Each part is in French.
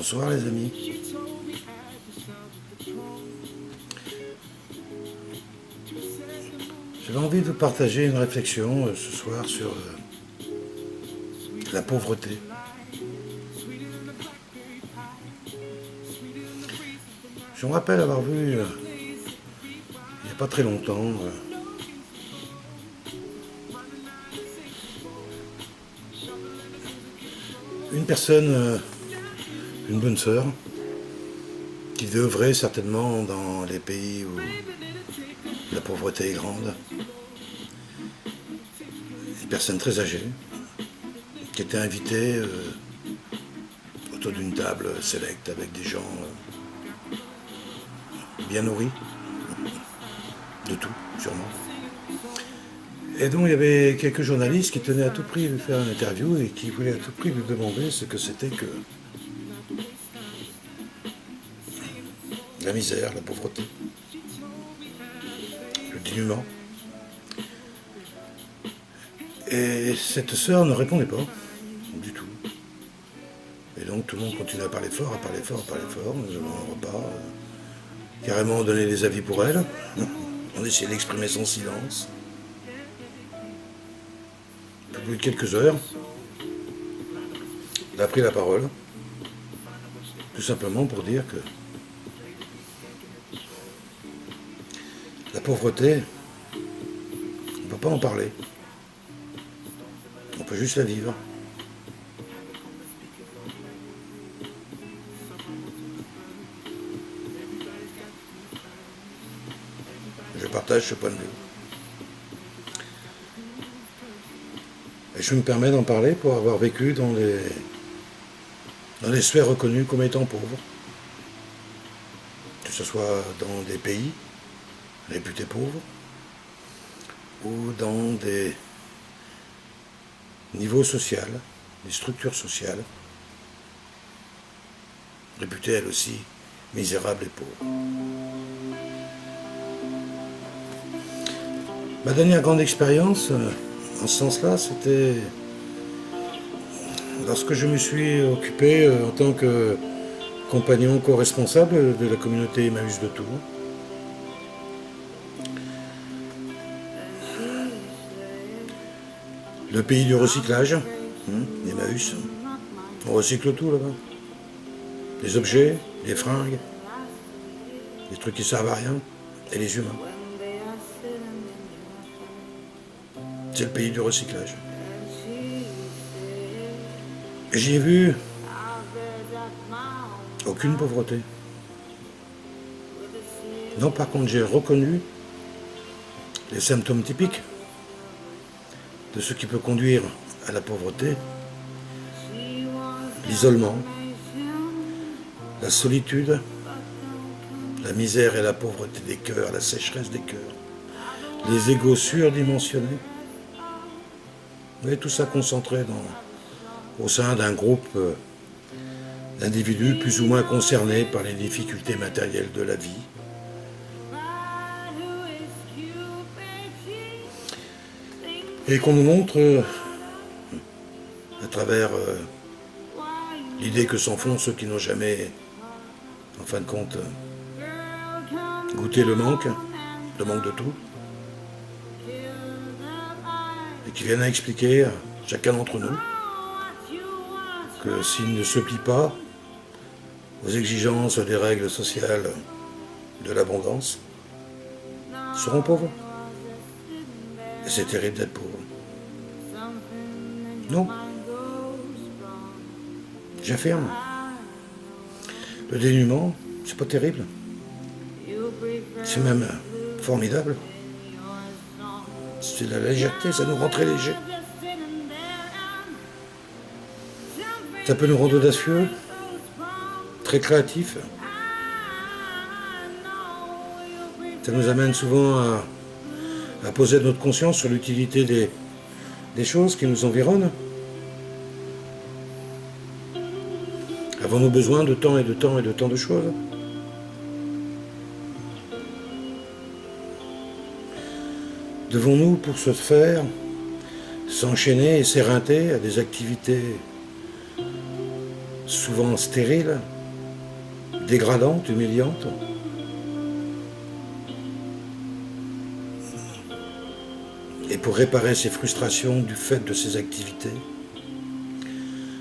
Bonsoir les amis. J'avais envie de partager une réflexion ce soir sur la pauvreté. Je me rappelle avoir vu, il n'y a pas très longtemps, une personne, une bonne sœur, qui devait œuvrer certainement dans les pays où la pauvreté est grande. Une personne très âgée, qui était invitée autour d'une table sélecte avec des gens bien nourris, de tout, sûrement. Et donc il y avait quelques journalistes qui tenaient à tout prix lui faire une interview et qui voulaient à tout prix lui demander ce que c'était que la misère, la pauvreté, le dénuement. Et cette sœur ne répondait pas, du tout. Et donc tout le monde continuait à parler fort, à parler fort, à parler fort. Nous avons un repas, carrément donné des avis pour elle. On essayait d'exprimer son silence. Au bout de quelques heures, elle a pris la parole, tout simplement pour dire que la pauvreté, on ne peut pas en parler. On peut juste la vivre. Je partage ce point de vue. Et je me permets d'en parler pour avoir vécu dans les sphères reconnues comme étant pauvres. Que ce soit dans des pays réputés pauvres ou dans des niveaux sociaux, des structures sociales réputées elles aussi misérables et pauvres. Ma dernière grande expérience en ce sens-là, c'était lorsque je me suis occupé en tant que compagnon co-responsable de la communauté Emmaüs de Tours. Le pays du recyclage, Emmaüs. On recycle tout là-bas. Les objets, les fringues, les trucs qui servent à rien, et les humains. C'est le pays du recyclage. Et j'y ai vu aucune pauvreté. Non, par contre, j'ai reconnu les symptômes typiques de ce qui peut conduire à la pauvreté: l'isolement, la solitude, la misère et la pauvreté des cœurs, la sécheresse des cœurs, les égos surdimensionnés. Vous voyez, tout ça concentré au sein d'un groupe d'individus plus ou moins concernés par les difficultés matérielles de la vie. Et qu'on nous montre, à travers l'idée que s'en font ceux qui n'ont jamais, en fin de compte, goûté le manque de tout, et qui viennent à expliquer à chacun d'entre nous que s'ils ne se plient pas aux exigences des règles sociales de l'abondance, ils seront pauvres. Et c'est terrible d'être pauvre. Non. J'affirme. Le dénuement, c'est pas terrible. C'est même formidable. C'est la légèreté, ça nous rend très légers. Ça peut nous rendre audacieux, très créatifs. Ça nous amène souvent à poser notre conscience sur l'utilité des choses qui nous environnent. Avons-nous besoin de temps et de temps et de tant de choses? Devons-nous, pour ce faire, s'enchaîner et s'éreinter à des activités souvent stériles, dégradantes, humiliantes. Et pour réparer ces frustrations du fait de ces activités,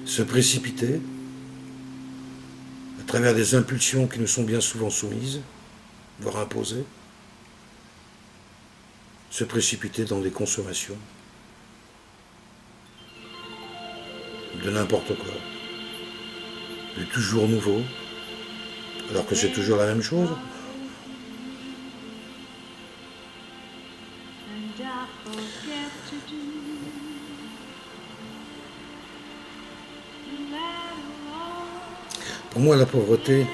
se précipiter à travers des impulsions qui nous sont bien souvent soumises, voire imposées, se précipiter dans des consommations de n'importe quoi, de toujours nouveau, alors que c'est toujours la même chose. Pour moi, la pauvreté,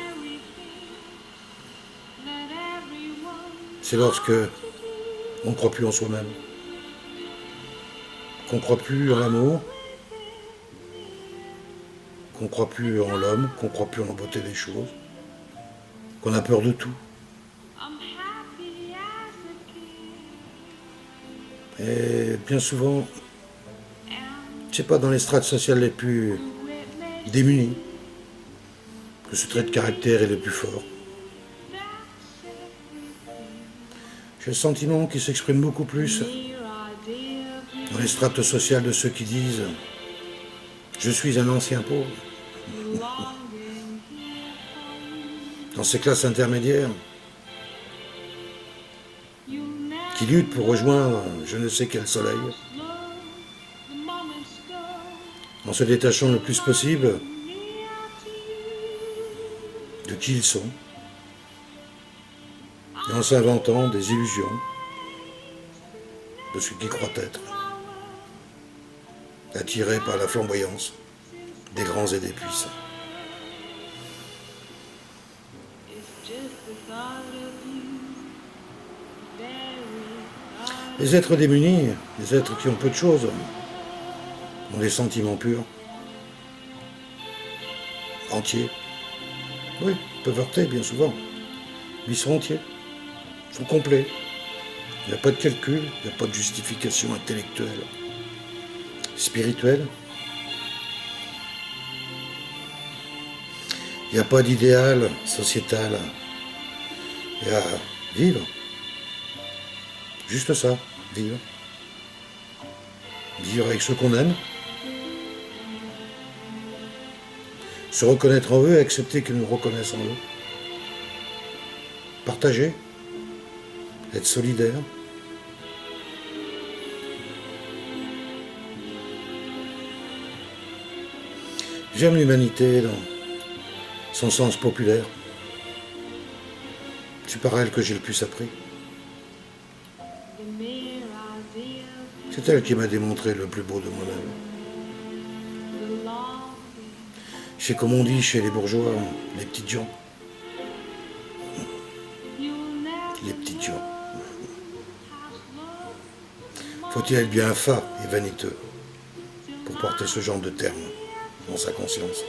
c'est lorsque on ne croit plus en soi-même, qu'on ne croit plus en l'amour, qu'on ne croit plus en l'homme, qu'on ne croit plus en la beauté des choses, qu'on a peur de tout. Et bien souvent, c'est pas dans les strates sociales les plus démunies que ce trait de caractère est le plus fort. J'ai le sentiment qu'il s'exprime beaucoup plus dans les strates sociales de ceux qui disent « Je suis un ancien pauvre ». Dans ces classes intermédiaires qui luttent pour rejoindre je ne sais quel soleil, en se détachant le plus possible de qui ils sont, et en s'inventant des illusions de ce qu'ils croient être, attirés par la flamboyance des grands et des puissants. Les êtres démunis, les êtres qui ont peu de choses, ont des sentiments purs, entiers. Oui, ils peuvent heurter bien souvent, mais ils sont entiers, ils sont complets. Il n'y a pas de calcul, il n'y a pas de justification intellectuelle, spirituelle. Il n'y a pas d'idéal sociétal. Il y a vivre. Juste ça, vivre. Vivre avec ceux qu'on aime. Se reconnaître en eux et accepter qu'ils nous reconnaissent en eux. Partager. Être solidaire. J'aime l'humanité dans son sens populaire. C'est par elle que j'ai le plus appris. C'est elle qui m'a démontré le plus beau de moi-même. C'est comme on dit chez les bourgeois, les petites gens. Les petites gens. Faut-il être bien fat et vaniteux pour porter ce genre de terme dans sa conscience?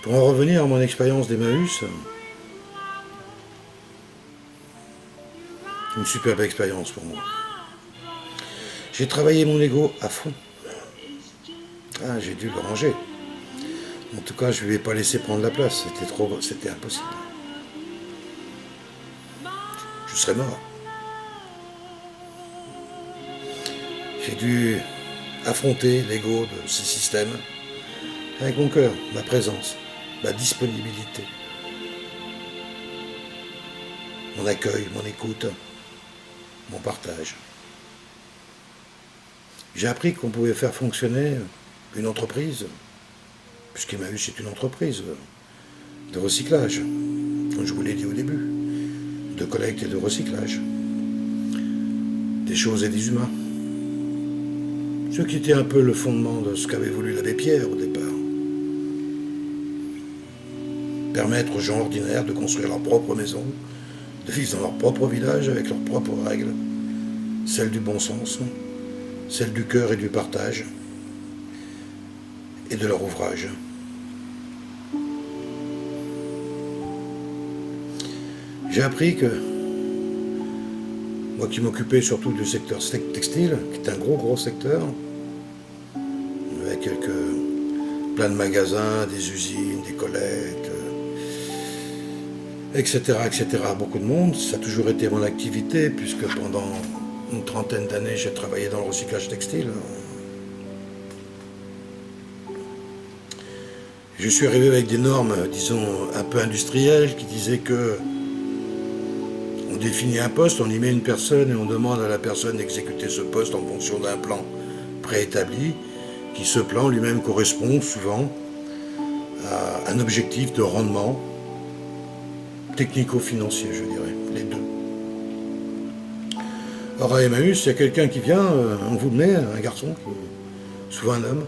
Pour en revenir à mon expérience d'Emmaüs, une superbe expérience pour moi. J'ai travaillé mon ego à fond. Ah, j'ai dû le ranger. En tout cas, je ne lui ai pas laissé prendre la place. C'était impossible. Je serais mort. J'ai dû affronter l'ego de ces systèmes avec mon cœur, ma présence, ma disponibilité, mon accueil, mon écoute, mon partage. J'ai appris qu'on pouvait faire fonctionner une entreprise, puisqu'Emmaüs c'est une entreprise de recyclage, comme je vous l'ai dit au début, de collecte et de recyclage, des choses et des humains. Ce qui était un peu le fondement de ce qu'avait voulu l'abbé Pierre au départ. Permettre aux gens ordinaires de construire leur propre maison, de vivre dans leur propre village avec leurs propres règles, celles du bon sens, celles du cœur et du partage, et de leur ouvrage. J'ai appris que, moi qui m'occupais surtout du secteur textile, qui est un gros secteur, plein de magasins, des usines, des collectes, etc., etc. Beaucoup de monde. Ça a toujours été mon activité, puisque pendant une trentaine d'années, j'ai travaillé dans le recyclage textile. Je suis arrivé avec des normes, disons, un peu industrielles, qui disaient que on définit un poste, on y met une personne et on demande à la personne d'exécuter ce poste en fonction d'un plan préétabli, qui ce plan lui-même correspond souvent à un objectif de rendement technico-financier, je dirais, les deux. Or à Emmaüs, il y a quelqu'un qui vient, on vous met un garçon, souvent un homme,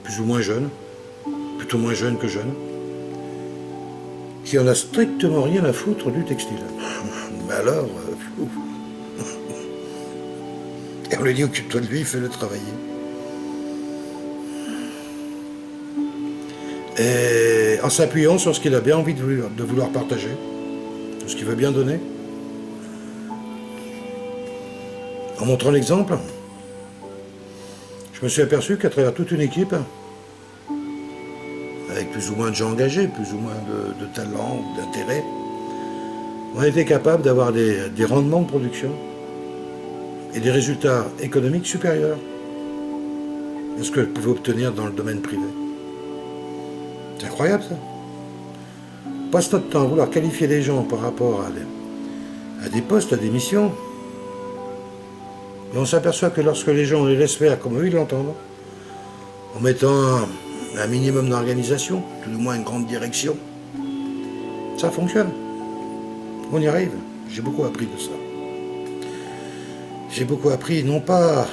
plus ou moins jeune, plutôt moins jeune que jeune, qui en a strictement rien à foutre du textile. Mais alors, et on lui dit occupe-toi de lui, fais-le travailler. Et en s'appuyant sur ce qu'il a bien envie de vouloir partager, sur ce qu'il veut bien donner, en montrant l'exemple, je me suis aperçu qu'à travers toute une équipe, avec plus ou moins de gens engagés, plus ou moins de talent, d'intérêt, on a été capable d'avoir des rendements de production et des résultats économiques supérieurs à ce que je pouvais obtenir dans le domaine privé. C'est incroyable ça. On passe notre temps à vouloir qualifier les gens par rapport à des postes, à des missions, et on s'aperçoit que lorsque les gens les laissent faire comme eux ils l'entendent, en mettant un minimum d'organisation, tout du moins une grande direction, ça fonctionne. On y arrive. J'ai beaucoup appris de ça. J'ai beaucoup appris non pas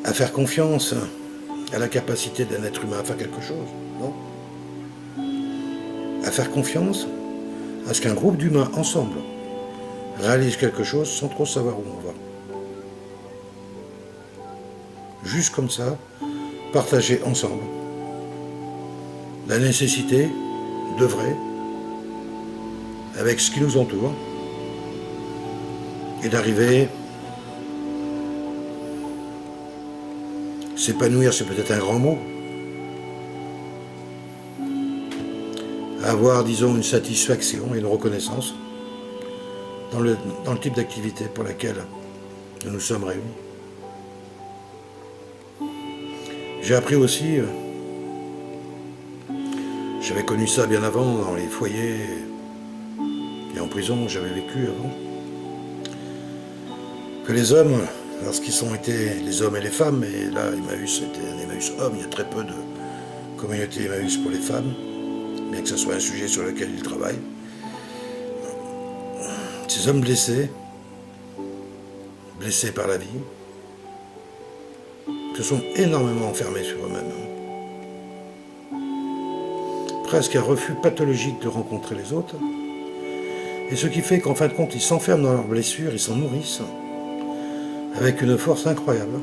à faire confiance à la capacité d'un être humain à faire quelque chose, non. À faire confiance à ce qu'un groupe d'humains ensemble réalise quelque chose sans trop savoir où on va. Juste comme ça, partager ensemble la nécessité d'œuvrer avec ce qui nous entoure et d'arriver, s'épanouir, c'est peut-être un grand mot, à avoir, disons, une satisfaction et une reconnaissance dans le type d'activité pour laquelle nous nous sommes réunis. J'ai appris aussi, j'avais connu ça bien avant dans les foyers et en prison où j'avais vécu avant, que les hommes, lorsqu'ils ont été les hommes et les femmes, et là Emmaüs était un Emmaüs homme, il y a très peu de communauté Emmaüs pour les femmes, bien que ce soit un sujet sur lequel ils travaillent, ces hommes blessés par la vie, se sont énormément enfermés sur eux-mêmes. Presque un refus pathologique de rencontrer les autres. Et ce qui fait qu'en fin de compte, ils s'enferment dans leurs blessures, ils s'en nourrissent, avec une force incroyable.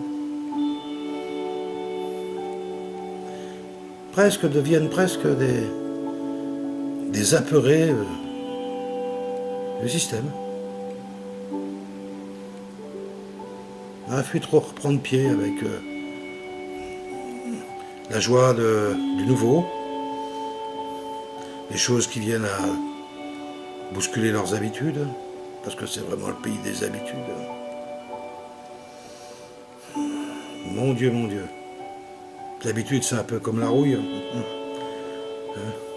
Deviennent presque des apeurés du système. On a pu trop reprendre pied avec la joie du nouveau, les choses qui viennent à bousculer leurs habitudes, parce que c'est vraiment le pays des habitudes. Mon Dieu, mon Dieu. L'habitude, c'est un peu comme la rouille.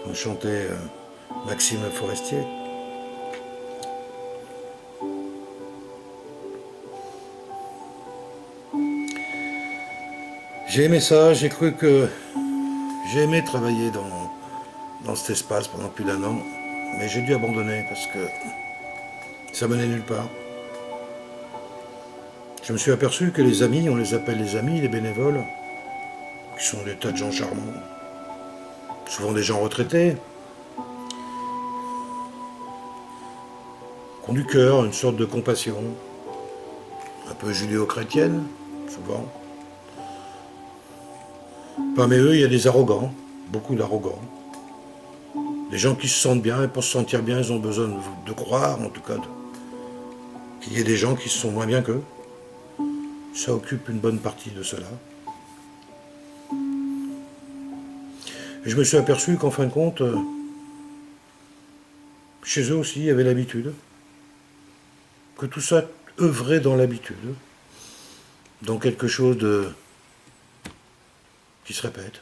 On chantait Maxime Forestier. J'ai aimé ça, j'ai cru que j'ai aimé travailler dans cet espace pendant plus d'1 an, mais j'ai dû abandonner parce que ça menait nulle part. Je me suis aperçu que les amis, on les appelle les amis, les bénévoles, qui sont des tas de gens charmants, souvent des gens retraités, qui ont du cœur, une sorte de compassion, un peu judéo-chrétienne, souvent. Parmi eux, il y a des arrogants, beaucoup d'arrogants. Des gens qui se sentent bien, et pour se sentir bien, ils ont besoin de croire, en tout cas, qu'il y ait des gens qui se sont moins bien qu'eux. Ça occupe une bonne partie de cela. Et je me suis aperçu qu'en fin de compte, chez eux aussi, il y avait l'habitude. Que tout ça œuvrait dans l'habitude. Dans quelque chose de qui se répète.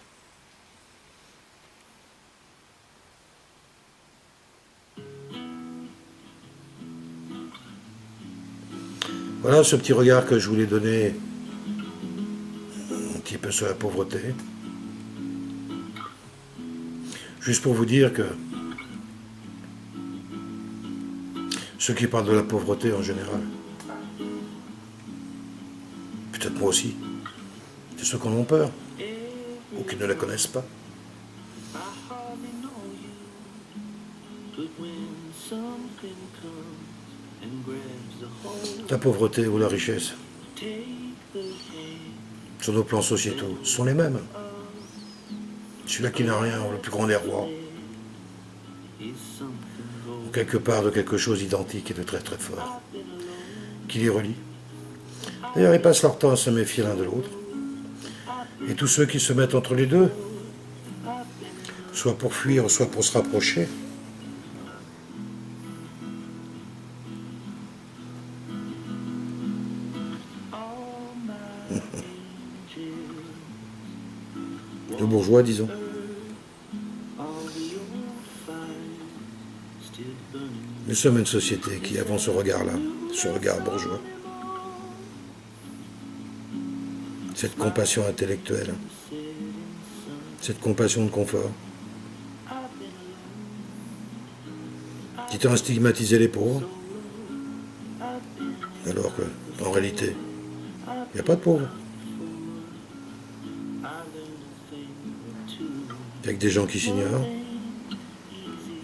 Voilà ce petit regard que je voulais donner un petit peu sur la pauvreté. Juste pour vous dire que ceux qui parlent de la pauvreté en général, peut-être moi aussi, c'est ceux qui en ont peur, ou qui ne la connaissent pas. La pauvreté ou la richesse, sur nos plans sociétaux, sont les mêmes. Celui-là qui n'a rien, le plus grand des rois, ou quelque part de quelque chose d'identique et de très très fort, qui les relie. D'ailleurs, ils passent leur temps à se méfier l'un de l'autre. Et tous ceux qui se mettent entre les deux, soit pour fuir, soit pour se rapprocher, le bourgeois, disons. Nous sommes une société qui avons ce regard-là, ce regard bourgeois. Cette compassion intellectuelle, cette compassion de confort, qui tend à stigmatiser les pauvres, alors qu'en réalité, il n'y a pas de pauvres. Il n'y a que des gens qui s'ignorent,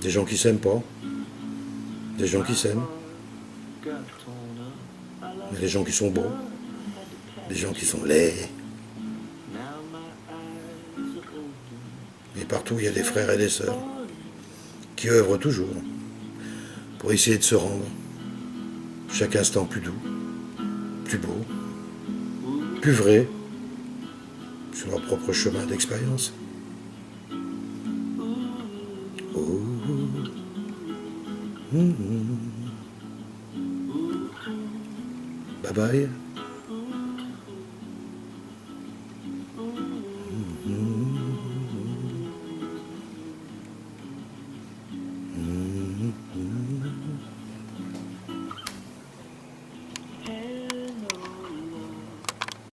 des gens qui s'aiment pas, des gens qui s'aiment, mais des gens qui sont beaux, des gens qui sont laids. Et partout, il y a des frères et des sœurs qui œuvrent toujours pour essayer de se rendre chaque instant plus doux, plus beau, plus vrai sur leur propre chemin d'expérience. Oh. Bye bye.